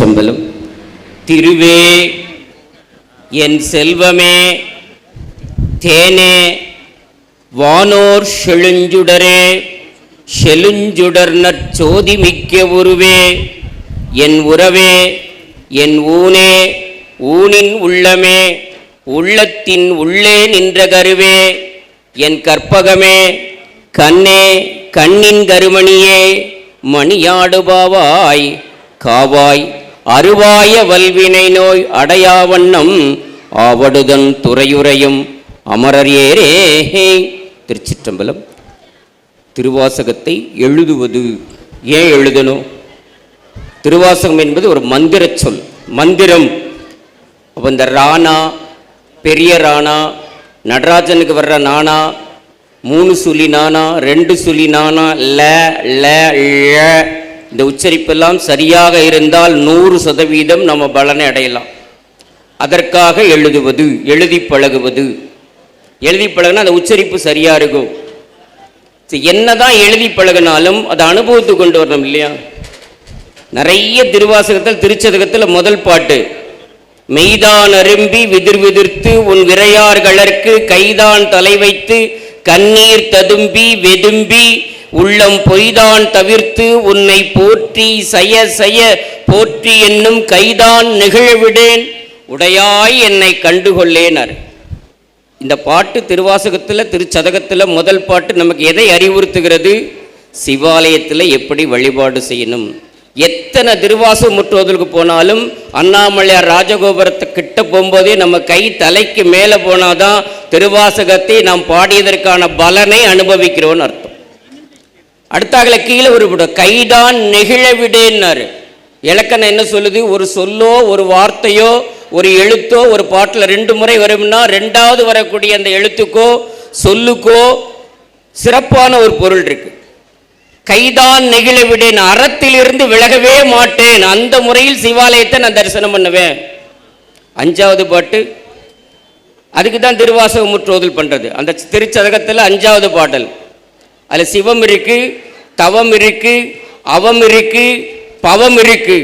திருச்சிற்றம்பலம். திருவே என் செல்வமே தேனே வானோர் செழுஞ்சுடரே செழுஞ்சுடர் நற்சோதி மிக்க உருவே என் உறவே என் ஊனே ஊனின் உள்ளமே உள்ளத்தின் உள்ளே நின்ற கருவே என் கற்பகமே கண்ணே கண்ணின் கருமணியே மணியாடுபாவாய் காவாய் அருவாய வல்வினை நோய் அடையாவண்ணம் ஆவடுதன் துறையுறையும் அமரர் ஏரே. திருச்சிற்றம்பலம். திருவாசகத்தை எழுதுவது ஏன் எழுதணும்? திருவாசகம் என்பது ஒரு மந்திர சொல், மந்திரம். அப்போ இந்த ராணா, பெரிய ராணா, நடராஜனுக்கு வர்ற நானா, 3 சுழி நானா, 2 சுழி நானா, ல ல ழ, இந்த உச்சரிப்பெல்லாம் சரியாக இருந்தால் 100% நம்ம பலனை அடையலாம். அதற்காக எழுதுவது, எழுதி பழகுவது. எழுதி பழகுனா அந்த உச்சரிப்பு சரியாக இருக்கும். என்னதான் எழுதி பழகினாலும் அதை அனுபவத்து கொண்டு வரணும் இல்லையா? நிறைய திருவாசகத்தில், திருச்சதகத்தில் முதல் பாட்டு மெய்தான் அரும்பி விதிர் விதிர்த்து உன் விரையார்களற்கு கைதான் தலை வைத்து கண்ணீர் ததும்பி வெதும்பி உள்ளம் பொய்தான் தவிர்த்து உன்னை போற்றி சய சய போற்றி என்னும் கைதான் நிகழ்விடேன் உடையாய் என்னை கண்டுகொள்ளேனார். இந்த பாட்டு திருவாசகத்தில், திருச்சதகத்தில் முதல் பாட்டு நமக்கு எதை அறிவுறுத்துகிறது? சிவாலயத்தில் எப்படி வழிபாடு செய்யணும். எத்தனை திருவாசகம் முற்றுவதற்கு போனாலும் அண்ணாமலையார் ராஜகோபுரத்தை கிட்ட போகும்போதே நம்ம கை தலைக்கு மேலே போனாதான் திருவாசகத்தை நாம் பாடியதற்கான பலனை அனுபவிக்கிறோன்னு அர்த்தம். அடுத்தாகல கீழே ஒரு கைதான் நெகிழ விடேன்னாரு. இலக்கணம் என்ன சொல்லுது? ஒரு சொல்லோ ஒரு வார்த்தையோ ஒரு எழுத்தோ ஒரு பாட்டில் 2 முறை வரும்னா 2வது வரக்கூடிய அந்த எழுத்துக்கோ சொல்லுக்கோ சிறப்பான ஒரு பொருள் இருக்கு. கைதான் நெகிழ விடேன், அறத்திலிருந்து விலகவே மாட்டேன், அந்த முறையில் சிவாலயத்தை நான் தரிசனம் பண்ணுவேன். 5வது பாட்டு அதுக்கு தான் திருவாசகம் முற்றுவதல் பண்றது. அந்த திருச்சதகத்தில் 5வது பாடல், அதில் சிவம் இருக்கு, தவம் இருக்கு, அவம் இருக்கு, பவம் இருக்கு.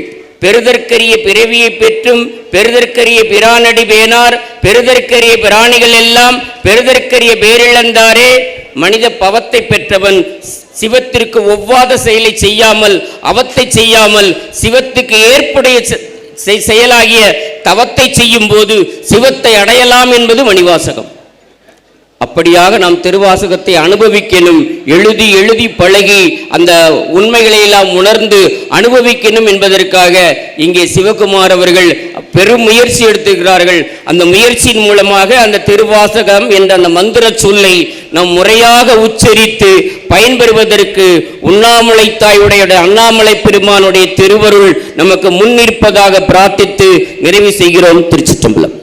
பெருதற்கரிய பிறவியை பெற்றும் பெருதற்கரிய பிரானடி பேனார் பெருதற்கரிய பிராணிகள் எல்லாம் பெருதற்கரிய பேரிழந்தாரே. மனித பவத்தை பெற்றவன் சிவத்திற்கு ஒவ்வாத செயலை செய்யாமல், அவத்தை செய்யாமல், சிவத்துக்கு ஏற்புடைய செயலாகிய தவத்தை செய்யும் போது சிவத்தை அடையலாம் என்பது மணிவாசகம். அப்படியாக நாம் திருவாசகத்தை அனுபவிக்கணும். எழுதி எழுதி பழகி அந்த உண்மைகளை எல்லாம் உணர்ந்து அனுபவிக்கணும் என்பதற்காக இங்கே சிவகுமார் அவர்கள் பெரும் முயற்சி எடுத்துக்கிறார்கள். அந்த முயற்சியின் மூலமாக அந்த திருவாசகம் என்ற அந்த மந்திர சொல்லை நாம் முறையாக உச்சரித்து பயன்பெறுவதற்கு உண்ணாமலை தாயுடைய அண்ணாமலை பெருமானுடைய திருவருள் நமக்கு முன்னிற்பதாக பிரார்த்தித்து நிறைவு செய்கிறோம். திருச்சிற்றம்பலம்.